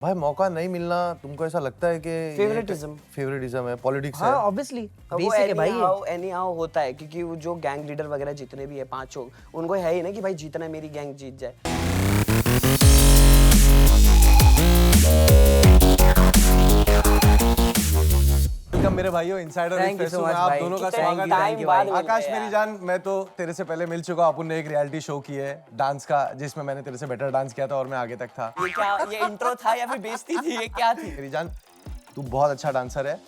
भाई मौका नहीं मिलना तुमको ऐसा लगता है कि फेवरेटिज्म है, पॉलिटिक्स है? हाँ ऑब्वियसली वो बेसिक है भाई एनी हाउ होता है क्योंकि वो जो गैंग लीडर वगैरह जितने भी है पांचों उनको है ही ना कि भाई जीतना है, मेरी गैंग जीत जाए। वेलकम मेरे भाइयों, insider Thank you with so फेसू में much आप भाई। दोनों का Thank स्वागत you, है। thank you भाई। आकाश मेरी जान, मैं तो तेरे से पहले मिल चुका हूं। अपन ने एक रियलिटी शो की है डांस का, जिसमें मैंने तेरे से बेटर डांस किया था और मैं आगे तक था। ये इंट्रो था या फिर बेइज्जती थी, ये क्या थी? मेरी जान, तू बहुत अच्छा डांसर है।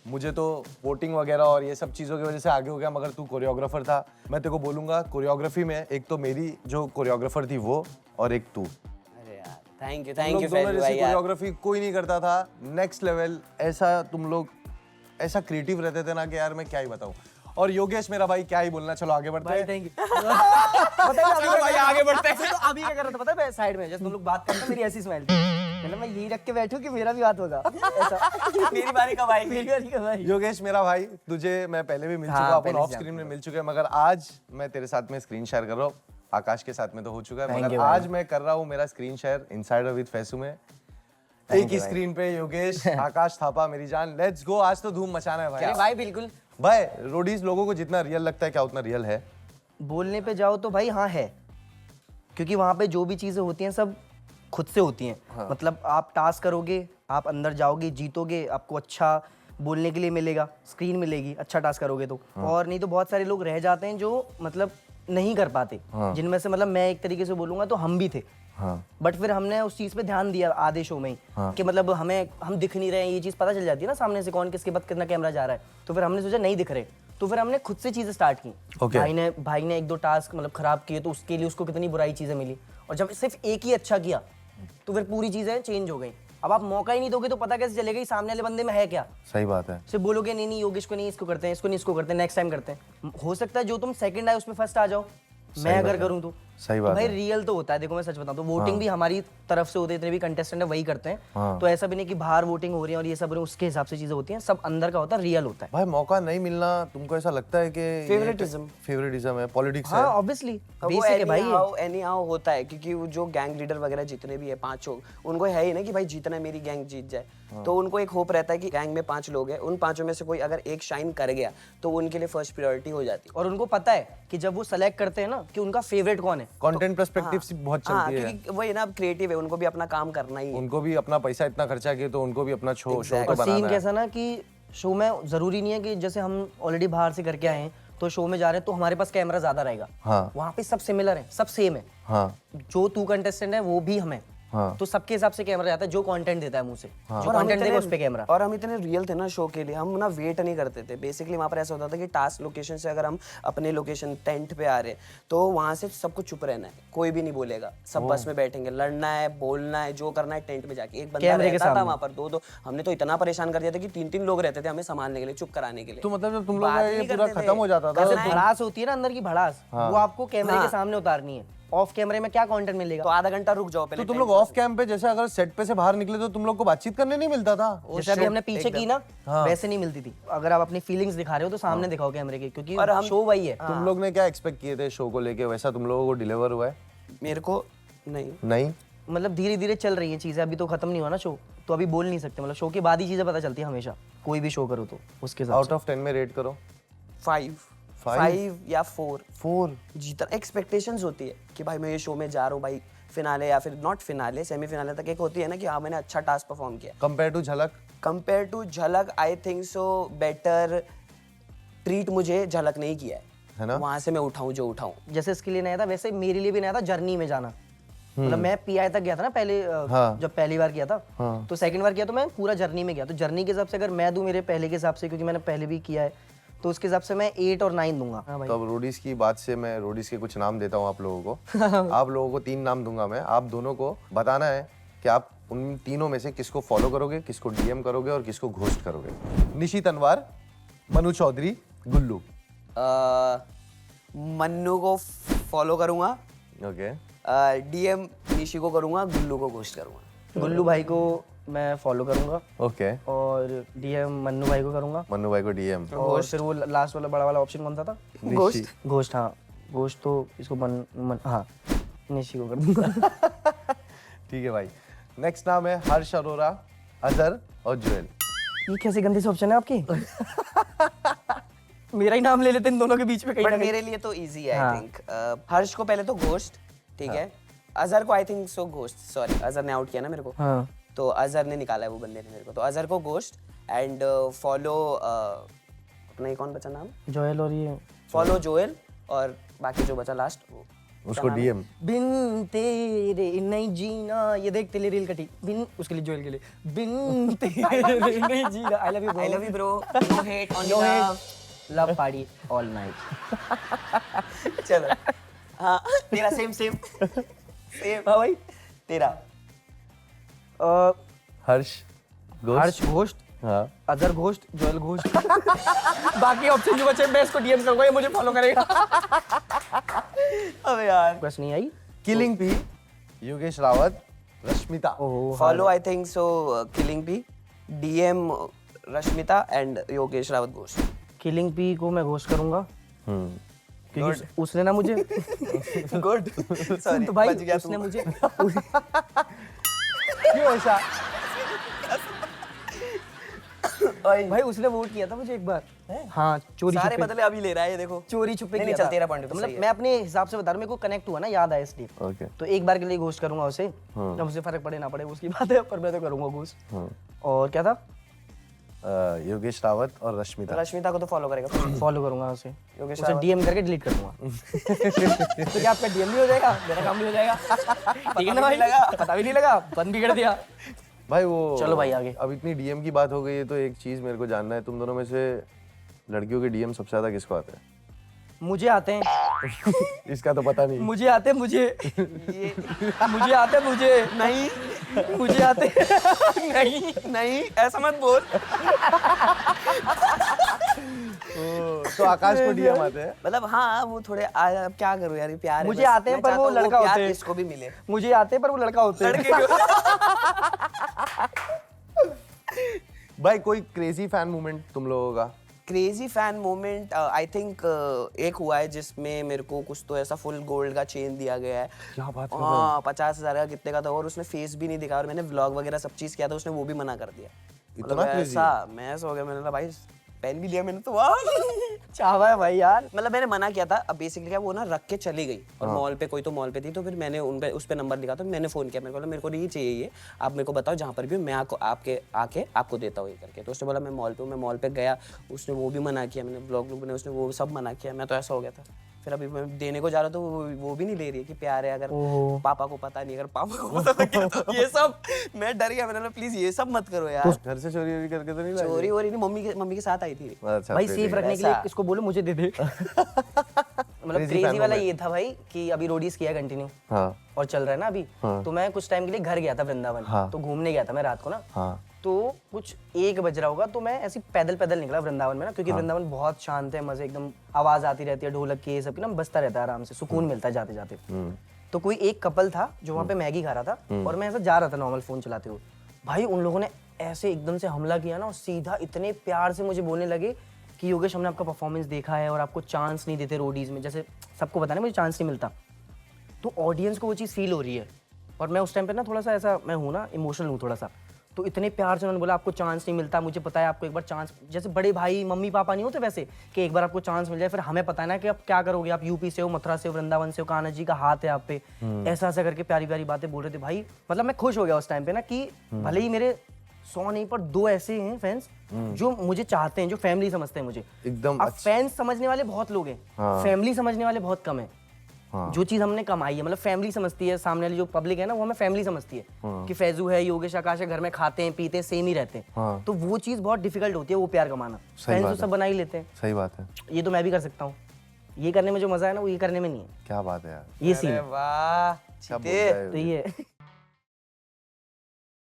मुझे तो वोटिंग वगैरह और ये सब चीज़ों की वजह से आगे हो गया, मगर तू कोरियोग्राफर था। मैं तेरे को बोलूंगा कोरियोग्राफी में एक तो मेरी जो कोरियोग्राफर थी वो, और एक तू। अरे यार थैंक यू तुम लोग दोनों फैजू जैसी भाई यार। कोरियोग्राफी कोई नहीं करता था। नेक्स्ट लेवल ऐसा तुम लोग ऐसा क्रिएटिव रहते थे ना कि यार मैं क्या ही बताऊं। और योगेश मेरा भाई, क्या ही बोलना। चलो आगे बढ़ते भाई हैं। थैंक यू चलो भाई आगे बढ़ते हैं। तो अभी क्या कर रहा था पता है, मैं साइड में जैसे तुम लोग बात करते हैं मेरी ऐसी स्माइल थी, मतलब मैं यही रख के बैठूं कि मेरा भी बात होगा ऐसा। मेरी बारी कब आएगी? मेरी बारी का भाई। योगेश मेरा भाई, तुझे मैं पहले भी मिल हाँ, चुका, अपन पहले ऑफ से स्क्रीन में मिल चुके हैं, मगर आज मैं तेरे साथ में स्क्रीन शेयर कर रहा हूँ। आकाश के साथ में तो हो चुका है, Thank मगर you भाई। आज मैं कर रहा हूँ मेरा screen share insider with Faisu में। एक ही स्क्रीन पे योगेश, आकाश थापा, मेरी जान। लेट्स गो, आज तो धूम मचाना है अरे भाई। भाई बिल्कुल, भाई रोडीज लोगों को जितना रियल लगता है, क्या उतना रियल है? बोलने पे जाओ तो भाई हाँ है, क्योंकि वहाँ पे जो भी चीज़ें होती हैं सब खुद से होती हैं। मतलब आप टास्क करोगे, आप अंदर जाओगे, जीतोगे, आपको अच्छा बोलने के लिए मिलेगा, स्क्रीन मिलेगी, अच्छा टास्क करोगे तो। और नहीं तो बहुत सारे लोग रह जाते हैं जो मतलब नहीं कर पाते, जिनमें से मतलब मैं एक तरीके से बोलूँगा तो हम भी थे। बट फिर हमने उस चीज़ पे ध्यान दिया आधे शो में ही, कि मतलब हम दिख नहीं रहे हैं, ये चीज़ पता चल जाती है ना सामने से कौन किसके बाद कितना कैमरा जा रहा है। तो फिर हमने सोचा नहीं दिख रहे, तो फिर हमने खुद से चीज़ें स्टार्ट की। भाई ने एक दो टास्क मतलब खराब किए तो उसके लिए उसको कितनी बुराई चीज़ें मिली, और जब सिर्फ एक ही अच्छा किया तो फिर पूरी चीज़ें चेंज हो गई। अब आप मौका ही नहीं दोगे तो पता कैसे चलेगा कि सामने वाले बंदे में है क्या। सही बात है। सिर्फ बोलोगे नहीं नहीं योगेश को नहीं, इसको करते हैं, इसको नहीं, इसको करते हैं, नेक्स्ट टाइम करते हैं। हो सकता है जो तुम सेकंड आए उसमें फर्स्ट आ जाओ, मैं अगर करूं तो सही बात भाई है। रियल तो होता है। देखो मैं सच बताऊं तो वोटिंग भी हमारी तरफ से होती है, इतने भी कंटेस्टेंट है वही करते हैं। तो ऐसा भी नहीं कि बाहर वोटिंग हो रही है और ये सब उसके हिसाब से चीजें होती हैं, सब अंदर का होता है, रियल होता है भाई मौका नहीं मिलना तुमको ऐसा लगता है कि फेवरेटिज्म है, पॉलिटिक्स है? हाँ ऑब्वियसली बेसिक है भाई एनी हाउ होता है क्योंकि वो जो गैंग लीडर वगैरह जितने भी है पांचों उनको है ही ना कि भाई जीतना है, मेरी गैंग जीत जाए। तो उनको एक होप रहता है कि गैंग में 5 लोग हैं, उन पांचों में से कोई अगर एक शाइन कर गया तो उनके लिए फर्स्ट प्रायोरिटी हो जाती है। और उनको पता है कि जब वो सेलेक्ट करते हैं ना कि उनका फेवरेट कौन है। कंटेंट पर्सपेक्टिव से बहुत चलती है, क्योंकि वही ना, अब क्रिएटिव है, उनको भी अपना काम करना ही है। उनको भी अपना पैसा इतना खर्चा किया तो उनको भी अपना शो तो और बनाना सीन है। कैसा ना कि शो में जरूरी नहीं है कि जैसे हम ऑलरेडी बाहर से करके आए हैं तो शो में जा रहे हैं तो हमारे पास कैमरा ज्यादा रहेगा। वहाँ पे सब सिमिलर है, सब सेम है। जो तू कंटेस्टेंट है वो भी हमें, तो सबके हिसाब से कैमरा जाता है, जो कंटेंट देता है मुंह से, जो कंटेंट देगा उस पे कैमरा। और हम इतने रियल थे ना शो के लिए, हम ना वेट नहीं करते थे। बेसिकली वहाँ पर ऐसा होता था कि टास्क लोकेशन से अगर हम अपने लोकेशन टेंट पे आ रहे तो वहाँ से सबको चुप रहना है, कोई भी नहीं बोलेगा, सब बस में बैठेंगे, लड़ना है, बोलना है, जो करना है टेंट में जाके। एक बंदा रहता था वहाँ पर, दो हमने तो इतना परेशान कर दिया था कि 3-3 लोग रहते थे हमें संभालने के लिए, चुप कराने के लिए। तो मतलब जब तुम लोग का ये पूरा खत्म हो जाता था, जैसे भड़ास होती है ना अंदर की भड़ास, वो आपको कैमरे के सामने उतारनी है। ऑफ कैमरे में क्या कंटेंट मिलेगा? तो आधा घंटा रुक जाओ पहले। तो तुम लोग ऑफ कैम पे जैसे अगर सेट पे से बाहर निकले तो तुम लोग को बातचीत करने नहीं मिलता था? जैसे अभी हमने पीछे की ना, वैसे नहीं मिलती थी। अगर आप अपनी फीलिंग्स दिखा रहे हो तो सामने दिखाओ कैमरे के, क्योंकि शो वही है। तुम लोग ने क्या एक्सपेक्ट किए थे शो को लेके, वैसा तुम लोगों को डिलीवर हुआ है? मेरे को नहीं मतलब धीरे धीरे चल रही है चीजें, अभी तो खत्म नहीं हुआ ना शो, तो अभी बोल नहीं सकते। मतलब शो के बाद ही चीजें पता चलती है हमेशा, कोई भी शो करो तो उसके साथ। आउट ऑफ 10 में रेट करो। 5 या 4 जीता। एक्सपेक्टेशंस होती है कि भाई मैं ये शो में जा रहा हूँ भाई, फिनाले या फिर नॉट फिनाले, सेमीफिनाले तक एक होती है ना कि हाँ मैंने अच्छा टास्क परफॉर्म किया। कंपेयर टू झलक आई थिंक सो बेटर ट्रीट मुझे झलक नहीं किया है ना, वहां से मैं उठाऊं जो उठाऊं। जैसे इसके लिए नया था वैसे मेरे लिए भी नया था जर्नी में जाना। मतलब मैं पीआई तक गया था ना पहले, जब पहली बार किया था, तो सेकंड बार किया तो मैं पूरा जर्नी में गया। तो जर्नी के हिसाब से अगर मैं दूं मेरे पहले के हिसाब से, क्योंकि मैंने पहले भी किया है, तो उसके हिसाब से मैं 8 और 9 दूंगा। तो अब रोडीज की बात से मैं रोडीज के कुछ नाम देता हूँ आप लोगों को। आप लोगों को 3 नाम दूंगा मैं, आप दोनों को बताना है कि आप उन तीनों में से किसको फॉलो करोगे, किसको डीएम करोगे और किसको घोस्ट करोगे। निशी तनवार, मनु चौधरी, गुल्लू। मन्नू को फॉलो करूंगा, ओके। डीएम निशी को करूंगा, गुल्लू को घोस्ट करूंगा। गुल्लू भाई को मैं फॉलो करूंगा, ओके। और डीएम मन्नू भाई को करूंगा, मन्नू भाई को डीएम। और फिर वो लास्ट वाला बड़ा वाला ऑप्शन कौन सा था? घोस्ट। हाँ घोस्ट, तो इसको हाँ निशी को कर दूंगा। ठीक है भाई। नेक्स्ट नाम है हर्ष अरोरा, अजहर और जुएल। ये कैसे गंदे से ऑप्शन है आपके? मेरा ही नाम ले लेते इन दोनों के बीच में कहीं बट ना कहीं। मेरे लिए तो इजी है हाँ। I think. हर्ष को पहले तो घोस्ट, ठीक है। अजहर को आई थिंक सो घोस्ट, सॉरी अजहर ने आउट किया ना मेरे को। हाँ। तो अजहर ने निकाला है वो बंदे ने मेरे को, तो अजहर को घोस्ट एंड फॉलो अपना ये कौन बचा नाम, जोएल और ये फॉलो जोएल, और बाकी जो बचा लास्ट वो उसको डीएम। बिन तेरे नहीं जीना, ये देख तेरे रील कटी बिन, उसके लिए जोएल के लिए बिन तेरे नहीं जीना। I love you I love you bro, no hate on no love. Love party all night. चलो हाँ तेरा सेम सेम सेम। हाँ भाई। तेरा हर्ष घोस्ट। हर्ष घोस्ट, हाँ। Azhar ghost, Joel ghost. बाकी ऑप्शन जो बचे मैं इसको डीएम करूंगा, ये मुझे फॉलो करेगा। अबे यार बस नहीं आई। Killing P, Yogesh Rawat, Rashmita. Follow I think so killing P, DM Rashmita and Yogesh Rawat Ghosh. Killing P को मैं घोस्ट करूंगा क्योंकि उसने ना मुझे गुड सॉरी तो भाई बच गया उसने तू। मुझे क्यों ऐसा? भाई उसने वोट किया था मुझे एक बार। हाँ चोरी सारे छुपे, बदले अभी ले रहा है ये देखो। चोरी छुपे नहीं, किया चल था। तेरा point तो मतलब सही है। मैं अपने हिसाब से बता रहा हूँ, मेरे को कनेक्ट हुआ ना, याद आया इसलिए। ओके। तो एक बार के लिए घोस्ट करूंगा उसे, जब उसे फर्क पड़े ना पड़े उसकी बात है, पर मैं तो करूंगा घोस्ट। और क्या था? योगेश रावत और रश्मिता। रश्मिता को तो फॉलो करेगा। फॉलो करूंगा उसे, योगेश उसे डीएम करके डिलीट कर दूंगा। तो क्या आपका डीएम भी हो जाएगा, मेरा काम भी हो जाएगा। ठीक है ना भाई? पता भी नहीं लगा, बंद भी कर दिया। भाई वो चलो भाई आगे। अब इतनी डीएम की बात हो गई है तो एक चीज मेरे को जानना है, तुम दोनों में से लड़कियों के डीएम सबसे ज्यादा किसको आते हैं? मुझे आते हैं, इसका तो पता नहीं। मुझे आते हैं, मुझे मुझे आते हैं, मुझे नहीं, मुझे आते हैं। नहीं नहीं ऐसा मत बोल। तो आकाश को डीएम आते हैं। मतलब हाँ वो थोड़े अब क्या करूँ यार, ये प्यार है मुझे बस। आते हैं, मैं पर चाहता वो हूँ लड़का प्यार होते हैं। इसको भी मिले। मुझे आते हैं पर वो लड़का होते हैं। लड़के क्यों? भाई कोई क्रेजी फैन मूवमेंट तुम लोगों का? Crazy fan moment I think एक हुआ है जिसमें मेरे को कुछ तो ऐसा फुल गोल्ड का चेन दिया गया है। क्या बात कर रहे हो? हाँ 50,000 का कितने का था, और उसने फेस भी नहीं दिखा, और मैंने व्लॉग वगैरह सब चीज किया था, उसने वो भी मना कर दिया। इतना मतलब crazy? ऐसा मैं ऐसा हो गया, मैंने कहा भाई पहन भी लिया मैंने तो वाह। चाहवा है भाई यार। मतलब मैंने मना किया था। अब बेसिकली क्या वो ना रख के चली गई, और मॉल पे कोई तो मॉल पे थी, तो फिर मैंने उन पे उस पे नंबर लिखा, तो मैंने फोन किया, मेरे को नहीं चाहिए ये, आप मेरे को बताओ जहाँ पर भी हो, मैं आपके आके आपको देता हूँ ये करके। तो उसने बोला मैं मॉल पे हूँ, मैं मॉल पे गया, उसने वो भी मना किया, मैंने ब्लॉग बने उसने वो सब मना किया। मैं तो ऐसा हो गया था। फिर अभी मैं देने को जा रहा, तो वो भी नहीं ले रही है कि प्यार है, अगर पापा को पता नहीं, अगर पापा को पता लग गया तो ये सब मैं डर गया। मैंने बोला प्लीज ये सब मत करो यार। घर से चोरी वोरी करके तो नहीं लाई? चोरी वोरी नहीं, मम्मी के साथ आई थी। अच्छा, भाई फिर सेफ ठीक है। रखने के लिए ऐसा। इसको बोलो मुझे दे दे। मतलब Crazy क्रेजी fan वाला moment। ये था भाई कि अभी रोडीज किया कंटिन्यू हाँ और चल रहा है ना अभी, तो मैं कुछ टाइम के लिए घर गया था वृंदावन। हाँ। तो घूमने गया था मैं रात को ना, हाँ तो कुछ 1 बज रहा होगा, तो मैं ऐसे पैदल पैदल निकला वृंदावन में ना, क्योंकि वृंदावन बहुत शांत है, मजे एकदम, आवाज आती रहती है ढोलक की, ये सब की ना, बजता रहता है आराम से, सुकून मिलता है जाते जाते। तो कोई एक कपल था जो वहाँ पे मैगी खा रहा था, और मैं ऐसा जा रहा था नॉर्मल फोन चलाते हुए। भाई उन लोगों ने ऐसे एकदम से हमला किया ना, और सीधा इतने प्यार से मुझे बोलने लगे कि योगेश हमने आपका परफॉर्मेंस देखा है और आपको चांस नहीं देते रोडीज में, जैसे सबको पता है मुझे चांस नहीं मिलता। तो ऑडियंस को वो चीज़ फील हो रही है, और मैं उस टाइम पे ना थोड़ा सा ऐसा मैं हूँ ना, इमोशनल हूँ थोड़ा सा। तो इतने प्यार से उन्होंने बोला आपको चांस नहीं मिलता, मुझे पता है आपको एक बार चांस, जैसे बड़े भाई मम्मी पापा नहीं होते वैसे, कि एक बार आपको चांस मिल जाए, फिर हमें पता है ना कि आप क्या करोगे, आप यूपी से हो, मथुरा से हो, वृंदावन से हो, कान्हा जी का हाथ है आप पे, ऐसा ऐसा करके प्यारी प्यारी बातें बोल रहे थे भाई। मतलब मैं खुश हो गया उस टाइम पे ना, कि भले ही मेरे 100 नहीं पर 2 ऐसे हैं फैंस जो मुझे चाहते हैं, जो फैमिली समझते हैं मुझे। एकदम अब फैंस समझने वाले बहुत लोग हैं, फैमिली समझने वाले बहुत कम है। जो चीज हमने कमाई है, मतलब फैमिली समझती है, सामने वाली जो पब्लिक है ना, वो हमें फैमिली समझती है कि फैजू है, योगेश आकाश है, घर में खाते हैं पीते हैं, सेम ही रहते हैं। तो वो चीज बहुत डिफिकल्ट होती है, वो प्यार कमाना। फैंस तो सब बना ही लेते हैं। सही बात है। ये तो मैं भी कर सकता हूँ, ये करने में जो मजा है ना, वो ये करने में नहीं है। क्या बात है यार, ये सीन वाह क्या बोल रहा है तो ये